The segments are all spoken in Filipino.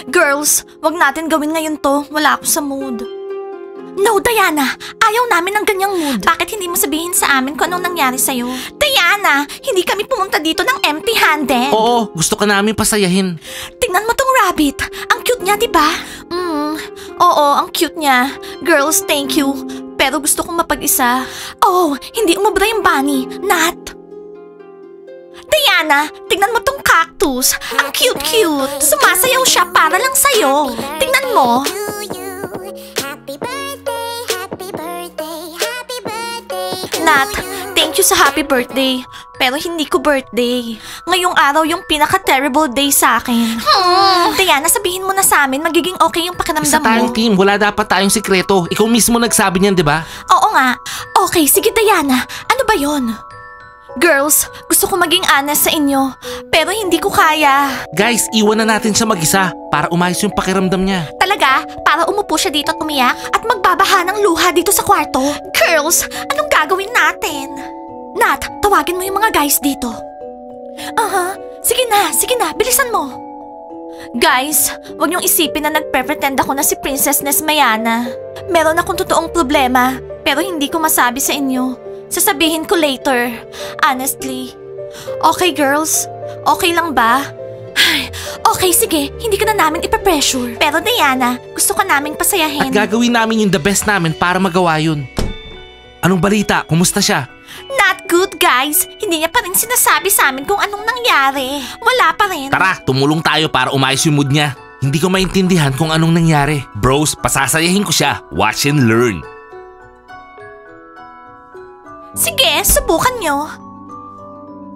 Girls, wag natin gawin ngayon to. Wala ako sa mood. No, Diana. Ayaw namin ng ganyang mood. Bakit hindi mo sabihin sa amin kung anong nangyari sa'yo? Diana, hindi kami pumunta dito ng empty-handed. Oo, gusto ka namin pasayahin. Tingnan mo tong rabbit. Ang cute niya, di ba? Oo, ang cute niya. Girls, thank you. Pero gusto kong mapag-isa. Oh, hindi umubra yung bunny. Nat. Diana, tingnan mo tong cactus. Ang cute-cute. Sumasayaw siya para lang sa'yo. Tingnan mo. Nat, thank you sa happy birthday. Pero hindi ko birthday. Ngayong araw yung pinaka-terrible day sa akin. Diana, sabihin mo na sa amin, magiging okay yung pakiramdam Isa tayong mo. team, wala dapat tayong sikreto. Ikaw mismo nagsabi niyan, di ba? Oo nga. Okay, sige Diana. Ano ba yon? Girls, gusto ko maging honest sa inyo. Pero hindi ko kaya. Guys, iwan na natin siya mag-isa para umayos yung pakiramdam niya. Talaga? Para umupo siya dito at umiyak? At magbabaha ng luha dito sa kwarto? Girls, anong gagawin natin? Nat, tawagin mo yung mga guys dito. Sige na, bilisan mo. Guys, wag niyong isipin na nagpre-pretend ako na si Princess Nesmayana. Meron akong totoong problema, pero hindi ko masabi sa inyo. Sasabihin ko later. Honestly. Okay, girls? Okay lang ba? Okay, sige. Hindi ka na namin ipapressure. Pero Diana, gusto ka naming pasayahin. At gagawin namin yung the best namin para magawa yun. Anong balita? Kumusta siya? Not good, guys. Hindi niya pa rin sinasabi sa amin kung anong nangyari. Wala pa rin. Tara, tumulong tayo para umayos yung mood niya. Hindi ko maintindihan kung anong nangyari. Bros, pasasayahin ko siya. Watch and learn. Sige, subukan nyo.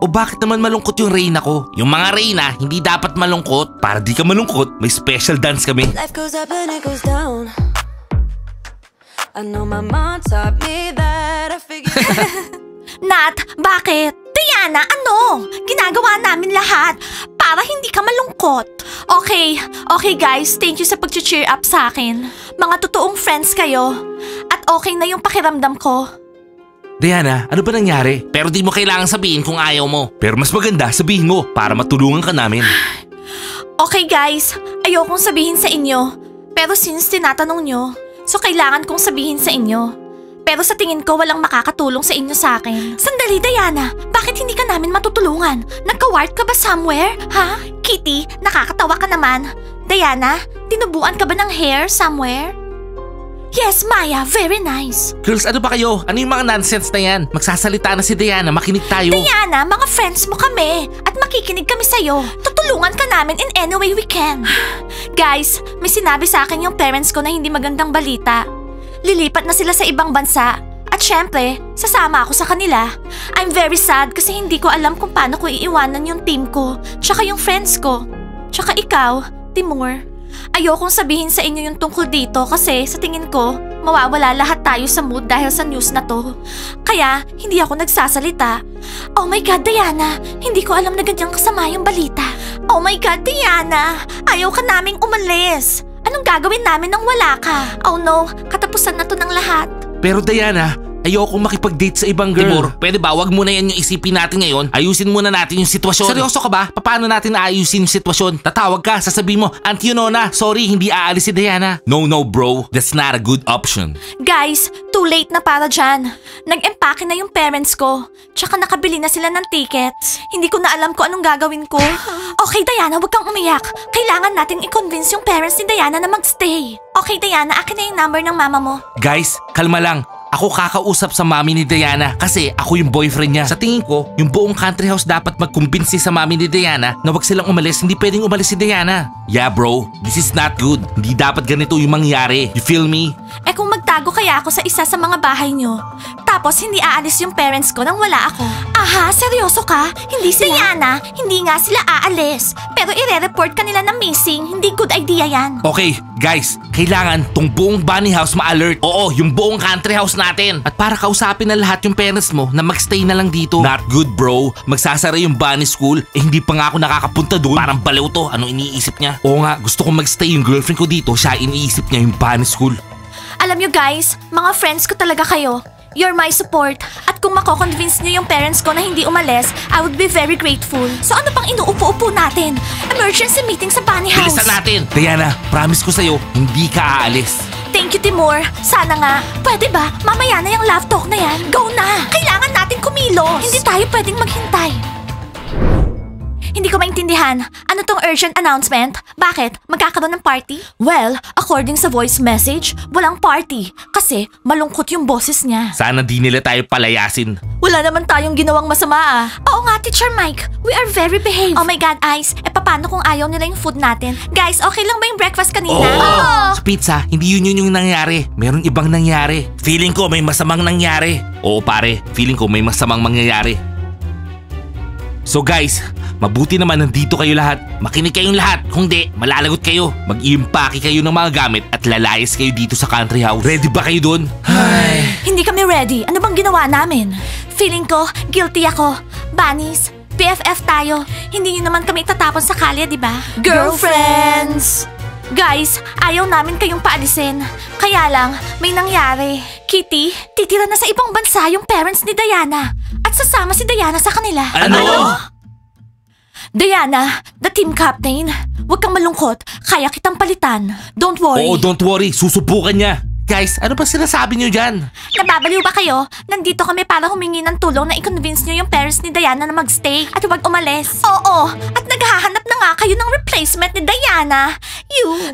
O bakit naman malungkot yung Reyna ko? Yung mga Reyna, hindi dapat malungkot. Para di ka malungkot, may special dance kami. Life goes up and it goes down. I know my mom taught me that. I figured Nat, bakit? Diana, ano? Ginagawa namin lahat para hindi ka malungkot. Okay guys, thank you sa pag-cheer up sa akin. Mga totoong friends kayo. At okay na yung pakiramdam ko. Diana, ano ba nangyari? Pero di mo kailangan sabihin kung ayaw mo. Pero mas maganda, sabihin mo para matulungan ka namin. Okay guys, ayokong sabihin sa inyo. Pero since tinatanong nyo, so kailangan kong sabihin sa inyo. Pero sa tingin ko walang makakatulong sa inyo sa akin. Sandali Diana, bakit hindi ka namin matutulungan? Nagka-wart ka ba somewhere? Ha? Kitty, nakakatawa ka naman. Diana, tinubuan ka ba ng hair somewhere? Yes, Maya, very nice. Girls, ano ba kayo? Ano yung mga nonsense na yan? Magsasalita na si Diana, makinig tayo. Diana, mga friends mo kami. At makikinig kami sa'yo. Tutulungan ka namin in any way we can. Guys, may sinabi sa akin yung parents ko na hindi magandang balita. Lilipat na sila sa ibang bansa. At syempre, sasama ako sa kanila. I'm very sad kasi hindi ko alam kung paano ko iiwanan yung team ko. Tsaka yung friends ko. Tsaka ikaw, Timur. Ayokong sabihin sa inyo yung tungkol dito kasi sa tingin ko, mawawala lahat tayo sa mood dahil sa news na to. Kaya, hindi ako nagsasalita. Oh my God, Diana! Hindi ko alam na ganyang kasama yung balita. Oh my God, Diana! Ayaw ka naming umalis! Anong gagawin namin nang wala ka? Oh no, katapusan na to ng lahat. Pero Diana, ayoko makipag-date sa ibang girl. Timur, pwede ba wag mo na yan yung isipin natin ngayon? Ayusin muna natin yung sitwasyon. Seryoso ka ba? Paano natin aayusin yung sitwasyon? Tatawag ka, sasabihin mo, Auntie Yunona, sorry, hindi aalis si Diana. No, bro. That's not a good option. Guys, too late na para dyan. Nag-empake na yung parents ko. Tsaka nakabili na sila ng tickets. Hindi ko na alam kung anong gagawin ko. Okay, Diana, wag kang umiyak. Kailangan natin i-convince yung parents ni Diana na magstay. Okay, Diana, akin na yung number ng mama mo. Guys, kalma lang. Ako kakausap sa mami ni Diana kasi ako yung boyfriend niya. Sa tingin ko, yung buong country house dapat magkumbinsi sa mami ni Diana na wag silang umalis. Hindi pwedeng umalis si Diana. Yeah bro, this is not good. Hindi dapat ganito yung mangyari. You feel me? Eh kung magtago kaya ako sa isa sa mga bahay nyo, tapos hindi aalis yung parents ko nang wala ako. Aha, seryoso ka? Hindi sila? Diana, hindi nga sila aalis. Pero ire-report ka nila na missing. Hindi good idea yan. Okay, guys, kailangan tong buong bunny house ma-alert. Oo, yung buong country house natin. At para kausapin na lahat yung parents mo na magstay na lang dito. Not good bro. Magsasara yung bunny school. Eh hindi pa nga ako nakakapunta doon. Parang baliw to. Anong iniisip niya? Oo nga, gusto kong magstay yung girlfriend ko dito. Siya iniisip niya yung bunny school. Alam nyo guys, mga friends ko talaga kayo. You're my support. At kung mako-convince niyo yung parents ko na hindi umalis, I would be very grateful. So ano pang inuupo-upo natin? Emergency meeting sa Bunny House. Bilisan natin! Diana, promise ko sa'yo, hindi ka aalis. Thank you, Timur. Sana nga. Pwede ba? Mamaya na yung love talk na yan. Go na! Kailangan natin kumilos. Hindi tayo pwedeng maghintay. Hindi ko maintindihan. Ano tong urgent announcement? Bakit? Magkakaroon ng party? Well, according sa voice message, walang party. Kasi malungkot yung boses niya. Sana di nila tayo palayasin. Wala naman tayong ginawang masama ah. Oo nga, Teacher Mike. We are very behaved. Oh my God, Ice. Paano kung ayaw nila yung food natin? Guys, okay lang ba yung breakfast kanina? Sa pizza, hindi yun yung nangyari. Merong ibang nangyari. Feeling ko may masamang nangyari. Oo pare, feeling ko may masamang mangyayari. So guys, mabuti naman nandito kayo lahat. Makinig kayong lahat. Kung di, malalagot kayo. Mag-iimpake kayo ng mga gamit at lalayas kayo dito sa country house. Ready ba kayo dun? Ay. Hindi kami ready. Ano bang ginawa namin? Feeling ko, guilty ako. Bunnies, BFF tayo. Hindi nyo naman kami tatapon sa kalye, di ba? Girlfriends! Guys, ayaw namin kayong paalisin. Kaya lang, may nangyari. Kitty, titira na sa ibang bansa yung parents ni Diana. At sasama si Diana sa kanila. Ano? Diana, the team captain. Huwag kang malungkot. Kaya kitang palitan. Don't worry. Oo, don't worry. Susubukan niya. Guys, ano ba sinasabi niyo dyan? Nababaliw ba kayo? Nandito kami para humingi ng tulong na i-convince niyo yung parents ni Diana na magstay at huwag umalis. Oo, at naghahanap na nga kayo ng replacement ni Diana.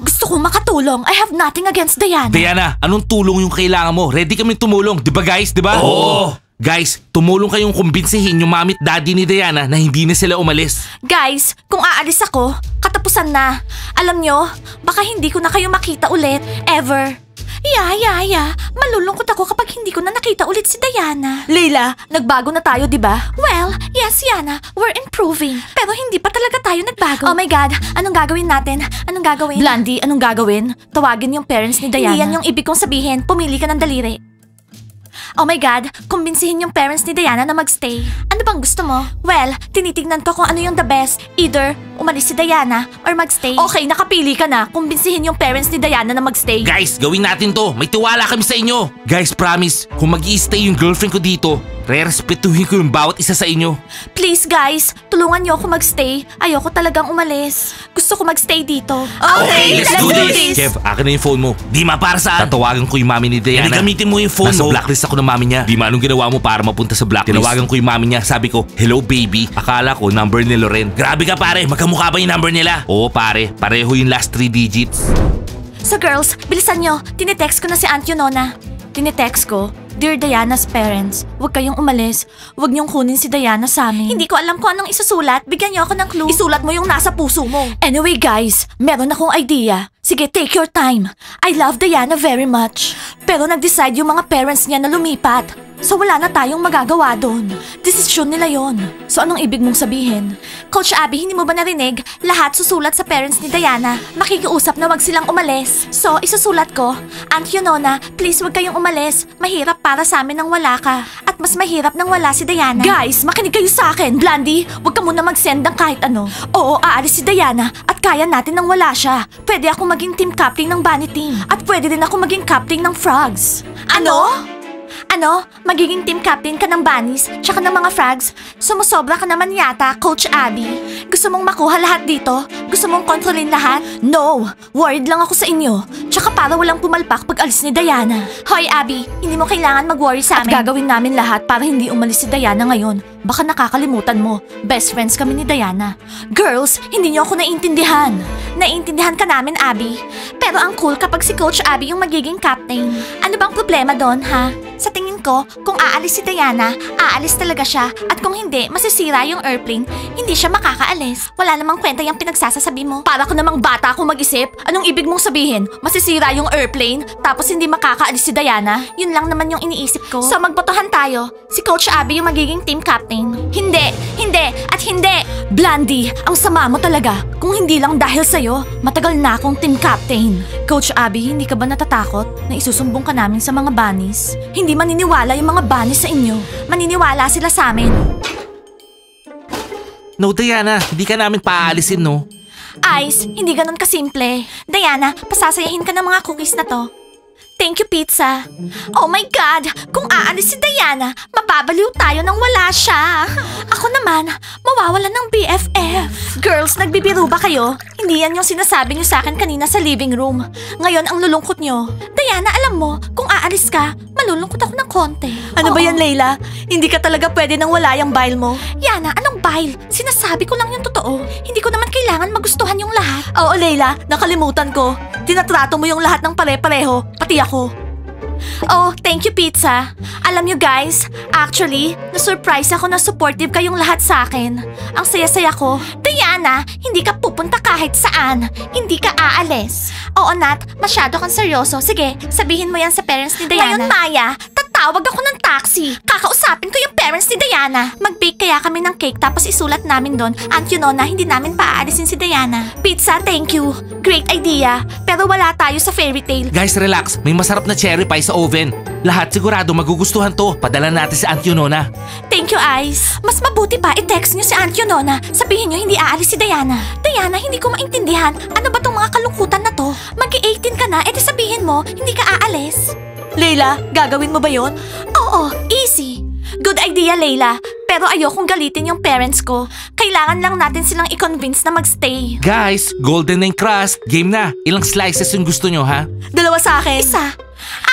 Gusto kong makatulong. I have nothing against Diana. Diana, anong tulong yung kailangan mo? Ready kami tumulong, di ba guys? Di ba? Oo! Guys, tumulong kayong kumbinsihin yung mami at daddy ni Diana na hindi na sila umalis. Guys, kung aalis ako, katapusan na. Alam nyo, baka hindi ko na kayo makita ulit. Ever. Yeah. Malulungkot ako kapag hindi ko na nakita ulit si Diana. Leila, nagbago na tayo, di ba? Well, yes, Yana. We're improving. Pero hindi pa talaga tayo nagbago. Oh my God, anong gagawin natin? Anong gagawin? Blondie, anong gagawin? Tawagin yung parents ni Diana. Hindi yan yung ibig kong sabihin. Pumili ka ng daliri. Oh my God, kumbinsihin yung parents ni Diana na magstay. Ano bang gusto mo? Well, tinitignan ko kung ano yung the best. Either umalis si Diana or magstay. Okay, nakapili ka na. Kumbinsihin yung parents ni Diana na magstay. Guys, gawin natin to. May tiwala kami sa inyo. Guys, promise, kung mag-i-stay yung girlfriend ko dito, re-respetuhin ko yung bawat isa sa inyo. Please guys, tulungan niyo ako magstay. Ayoko talagang umalis. Gusto ko magstay dito. Okay, let's do this. Kev, akin na yung phone mo. Dima, para saan? Tatawagan ko yung mami ni Diana. Gamitin mo yung phone mo. Nasa blacklist ako ng mami niya. Dima, anong ginawa mo para mapunta sa blacklist? Tinawagan ko yung mami niya. Sabi ko, hello baby. Akala ko number ni Loren. Grabe ka pare, magkamukha ba yung number nila? Oo pare, pareho yung last 3 digits. So girls, bilisan nyo. Tinitext ko na si Aunt Yunona. Tinitext ko, Dear Diana's parents, huwag kayong umalis. Huwag niyong kunin si Diana sa amin. Hindi ko alam kung anong isusulat. Bigyan niyo ako ng clue. Isulat mo yung nasa puso mo. Anyway guys, meron akong idea. Sige, take your time. I love Diana very much. Pero nag-decide yung mga parents niya na lumipat. So wala na tayong magagawa doon. Desisyon nila yon. So anong ibig mong sabihin? Coach Abby, hindi mo ba narinig? Lahat susulat sa parents ni Diana. Makikiusap na wag silang umalis. So isusulat ko, Aunt Yunona, please wag kayong umalis. Mahirap para sa amin nang wala ka. At mas mahirap nang wala si Diana. Guys, makinig kayo sa akin. Blondie, wag ka muna mag-send ng kahit ano. Oo, aalis si Diana at kaya natin nang wala siya. Pwede ako maging team captain ng Bunny team. At pwede din ako maging captain ng Frogs. Ano? Ano? Magiging team captain ka ng bunnies, tsaka ng mga frogs? Sumusobra ka naman yata, Coach Abby. Gusto mong makuha lahat dito? Gusto mong kontrolin lahat? No! Worried lang ako sa inyo. Tsaka para walang pumalpak pag alis ni Diana. Hoy, Abby, hindi mo kailangan mag-worry sa amin. At gagawin namin lahat para hindi umalis si Diana ngayon. Baka nakakalimutan mo, best friends kami ni Diana. Girls, hindi niyo ako naiintindihan. Naiintindihan ka namin, Abby. Pero ang cool kapag si Coach Abby yung magiging captain. Ano bang problema doon, ha? Sa tingin ko, kung aalis si Diana, aalis talaga siya. At kung hindi, masisira yung airplane, hindi siya makakaalis. Wala namang kwenta yung pinagsasasabi mo. Para ko namang bata akong mag-isip. Anong ibig mong sabihin? Masisira yung airplane, tapos hindi makakaalis si Diana? Yun lang naman yung iniisip ko. So magbotohan tayo. Si Coach Abby yung magiging team captain. Hindi, at hindi. Blondie, ang sama mo talaga. Kung hindi lang dahil sa'yo, matagal na akong team captain. Coach Abby, hindi ka ba natatakot na isusumbong ka namin sa mga bunnies? Hindi maniniwala yung mga bunnies sa inyo. Maniniwala sila sa amin. No, Diana, hindi ka namin paaalisin, no? Ice, hindi ganun kasimple. Diana, pasasayahin ka ng mga cookies na to. Thank you, pizza. Oh my God! Kung aalis si Diana, mababaliw tayo nang wala siya. Ako naman, mawawalan ng BFF. Girls, nagbibiro ba kayo? Hindi yan yung sinasabi niyo sa akin kanina sa living room. Ngayon, ang lulungkot niyo. Diana, alam mo, kung aalis ka, malulungkot ako ng konti. Ano ba yan, Layla? Hindi ka talaga pwede nang wala yung bile mo. Yana, anong bile? Sinasabi ko lang yung totoo. Hindi ko naman kailangan magustuhan yung lahat. Oo, Layla, nakalimutan ko. Tinatrato mo yung lahat ng pare-pareho, pati ako. Oh, thank you, pizza. Alam nyo guys, actually, na-surprise ako na supportive kayong lahat sa akin. Ang saya-saya ko. Diana, hindi ka pupunta kahit saan. Hindi ka aalis. Oo, Nat, masyado kang seryoso. Sige, sabihin mo yan sa parents ni Diana. Ngayon, Maya, tatawag ako ng taxi. Kakausapin ko yung parents ni Diana. Mag-bake kaya kami ng cake tapos isulat namin doon, Aunt Yunona, hindi namin paaalisin si Diana. Pizza, thank you. Great idea. Pero wala tayo sa fairy tale. Guys, relax. May masarap na cherry pie sa oven. Lahat sigurado magugustuhan to. Padala natin si Aunt Yunona. Thank you, Ice. Mas mabuti pa i-text niyo si Aunt Yunona. Sabihin niyo hindi aalis si Diana. Diana, hindi ko maintindihan. Ano ba tong mga kalungkutan na to? Mag-18 ka na, edi sabihin mo, hindi ka aalis. Layla, gagawin mo ba yon? Oo, easy. Good idea, Layla. Pero ayokong galitin yung parents ko. Kailangan lang natin silang i-convince na magstay. Guys, golden na yung crust. Game na. Ilang slices yung gusto nyo, ha? 2 sa akin. Isa.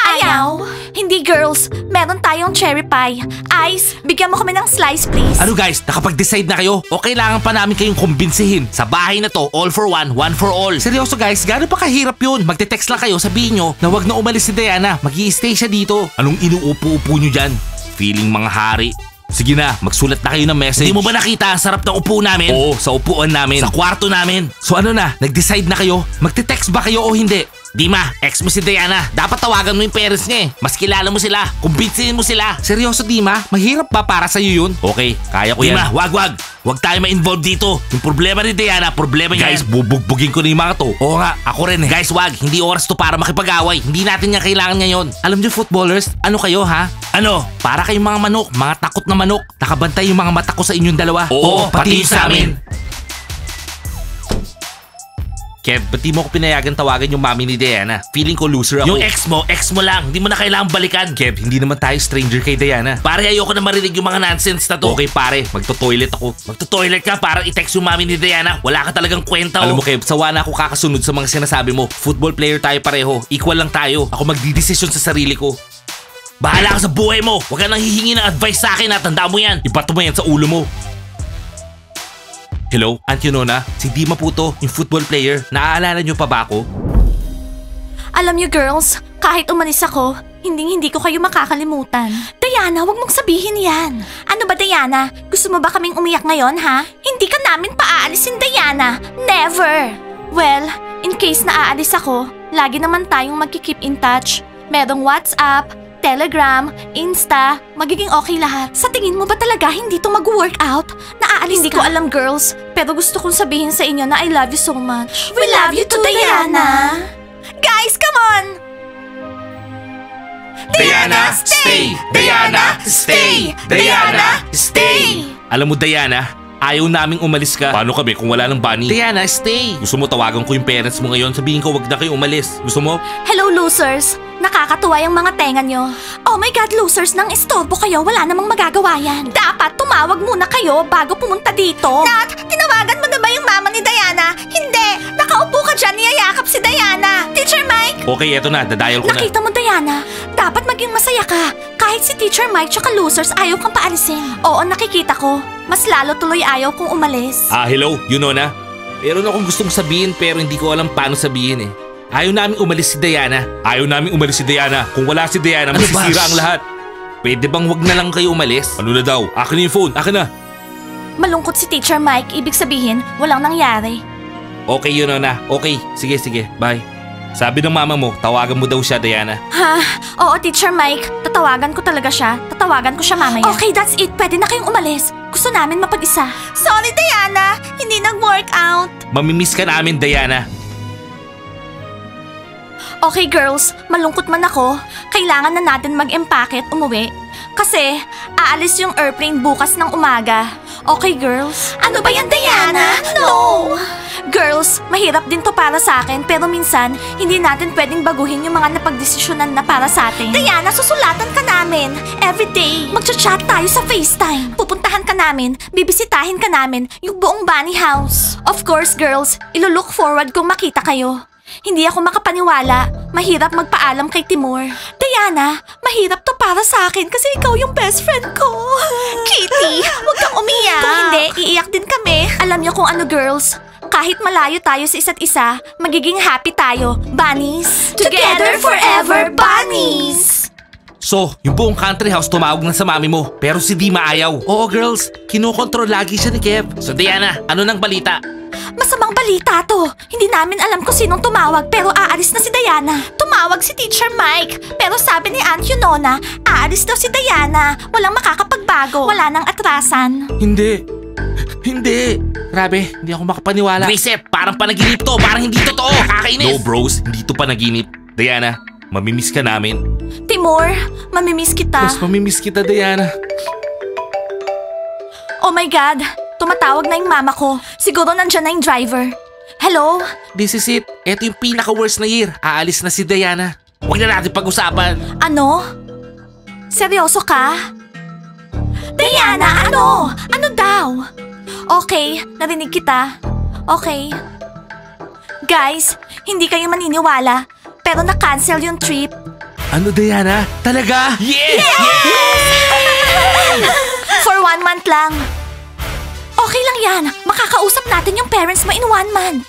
Ayaw. Hindi, girls. Meron tayong cherry pie. Ice, bigyan mo kami ng slice, please. Ano guys, nakapag-decide na kayo? O kailangan pa namin kayong kumbinsihin? Sa bahay na to, all for one, one for all. Seryoso guys, gaano pa kahirap yun? Magte-text lang kayo, sabihin nyo na wag na umalis si Diana. Mag-i-stay siya dito. Anong inuupo-upo nyo dyan? Feeling mga hari. Sige na, magsulat na kayo ng message. Hindi mo ba nakita ang sarap ng upo namin? Oo, sa upuan namin. Sa kwarto namin. So ano na, nag-decide na kayo? Magte-text ba kayo o hindi? Dima, ex mo si Diana. Dapat tawagan mo yung parents niya eh. Mas kilala mo sila. Kumbinsihin mo sila. Seryoso, Dima? Mahirap ba para sa'yo yun? Okay, kaya ko yan. Dima, wag. Huwag tayo ma-involve dito. Yung problema ni Diana, problema niya. Guys, bubugbugin ko na yung mga to. Oo nga, ako rin eh. Guys, wag. Hindi oras to para makipag-away. Hindi natin niya kailangan ngayon. Alam niyo, footballers, ano kayo ha? Ano? Para kayong mga manok, mga takot na manok. Nakabantay yung mga mata ko sa inyong dalawa. Oo, pati sa amin. Kev, ba't di mo ko pinayagan tawagan yung mami ni Diana? Feeling ko loser ako. Yung ex mo lang. Hindi mo na kailangan balikan. Kev, hindi naman tayo stranger kay Diana. Pare, ayoko na marinig yung mga nonsense na to. Okay pare, magto-toilet ako. Magto-toilet ka para i-text yung mami ni Diana. Wala ka talagang kwenta. Alam mo Kev, sawa na ako kakasunod sa mga sinasabi mo. Football player tayo pareho. Equal lang tayo. Ako magdidesisyon sa sarili ko. Bahala ka sa buhay mo. Huwag ka nang hihingi ng advice sa akin. Tandaan mo yan. Ipato mo yan sa ulo mo. Hello, Aunt Yunona? Si Dima po to, yung football player. Naaalala niyo pa ba ako? Alam niyo girls, kahit umalis ako, hindi ko kayo makakalimutan. Diana, wag mong sabihin yan. Ano ba Diana? Gusto mo ba kaming umiyak ngayon ha? Hindi ka namin paaalisin Diana. Never! Well, in case na aalis ako, lagi naman tayong magki-keep in touch. Merong WhatsApp, Telegram, Insta, magiging okay lahat. Sa tingin mo ba talaga hindi to mag-workout? Naaalis hindi ka? Hindi ko alam girls, pero gusto kong sabihin sa inyo na I love you so much. We love you too, Diana! Guys, come on! Diana, stay! Diana, stay! Diana, stay! Alam mo Diana, ayaw naming umalis ka. Paano kami kung wala ng bunny? Diana, stay! Gusto mo tawagan ko yung parents mo ngayon? Sabihin ko wag na kayo umalis. Gusto mo? Hello losers! Nakakatuwa yung mga tenga nyo. Oh my God, losers, nang istorbo kayo, wala namang magagawa yan. Dapat tumawag muna kayo bago pumunta dito. Nat, tinawagan mo na ba yung mama ni Diana? Hindi! Nakaupo ka dyan, niyayakap si Diana. Teacher Mike! Okay, eto na, dadial ko na. Nakita mo Diana, dapat maging masaya ka. Kahit si Teacher Mike tsaka losers ayaw kang paalisin. Oo, nakikita ko. Mas lalo tuloy ayaw kong umalis. Hello, Yunona? Meron akong gustong sabihin pero hindi ko alam paano sabihin eh. Ayaw namin umalis si Diana. Ayaw namin umalis si Diana. Kung wala si Diana, masisira ang lahat. Pwede bang wag na lang kayo umalis? Ano na daw? Akin na yung phone. Akin na. Malungkot si Teacher Mike. Ibig sabihin, walang nangyari. Okay, Yunona. Okay. Sige. Bye. Sabi ng mama mo, tawagan mo daw siya, Diana. Ha? Oo, Teacher Mike. Tatawagan ko talaga siya. Tatawagan ko siya mamaya. Okay, that's it. Pwede na kayong umalis. Gusto namin mapag-isa. Sorry, Diana. Hindi nag-workout. Mamimiss ka namin, Diana. Okay girls, malungkot man ako, kailangan na natin mag-empake at umuwi. Kasi aalis yung airplane bukas ng umaga. Okay, girls? Ano ba yan, Diana? No! Girls, mahirap din to para sa akin pero minsan hindi natin pwedeng baguhin yung mga napagdesisyonan na para sa atin. Diana, susulatan ka namin. Everyday. Magchat-chat tayo sa FaceTime. Pupuntahan ka namin, bibisitahin ka namin yung buong bunny house. Of course, girls, ilo-look forward kung makita kayo. Hindi ako makapaniwala. Mahirap magpaalam kay Timur. Diana, mahirap to para sa akin kasi ikaw yung best friend ko. Kitty, huwag kang umiyak. Kung hindi, iiyak din kami. Alam niyo kung ano, girls? Kahit malayo tayo sa isa't isa, magiging happy tayo. Bunnies. Together forever, bunnies! So, yung buong country house tumawag na sa mami mo. Pero si Dima ayaw. Oo, girls. Kinokontrol lagi siya ni Kev. So, Diana, ano nang balita? Masamang balita to. Hindi namin alam kung sinong tumawag pero aalis na si Diana. Tumawag si Teacher Mike. Pero sabi ni Aunt Yunona, aalis daw si Diana. Walang makakapagbago. Wala nang atrasan. Hindi. Grabe, hindi ako makapaniwala. Reset, parang panaginip to. Parang hindi totoo. Kakainis. No, bros. Hindi to panaginip. Diana, mamimiss ka namin. Timur, mamimiss kita. Mas mamimiss kita, Diana. Oh my God. Tumatawag na yung mama ko. Siguro nandyan na yung driver. Hello? This is it. Ito yung pinaka-worst na year. Aalis na si Diana. Huwag na natin pag-usapan. Ano? Seryoso ka? Diana, ano? Ano daw? Okay, narinig kita. Okay. Guys, hindi kayo maniniwala, pero na-cancel yung trip. Ano, Diana? Talaga? Yes! For 1 month lang. Okay lang yan. Makakausap natin yung parents mo in 1 month.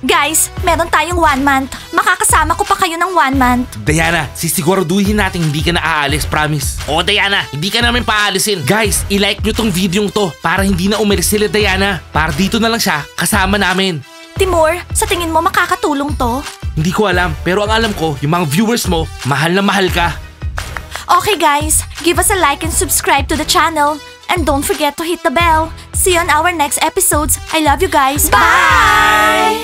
Guys, meron tayong 1 month. Makakasama ko pa kayo ng 1 month. Diana, sisiguraduhin natin hindi ka na aalis, promise. Oo, Diana, hindi ka namin paalisin. Guys, i-like nyo tong video to para hindi na umalis sila, Diana. Para dito na lang siya, kasama namin. Timur, sa tingin mo makakatulong to? Hindi ko alam, pero ang alam ko, yung mga viewers mo, mahal na mahal ka. Okay guys, give us a like and subscribe to the channel. And don't forget to hit the bell. See you on our next episodes. I love you guys. Bye!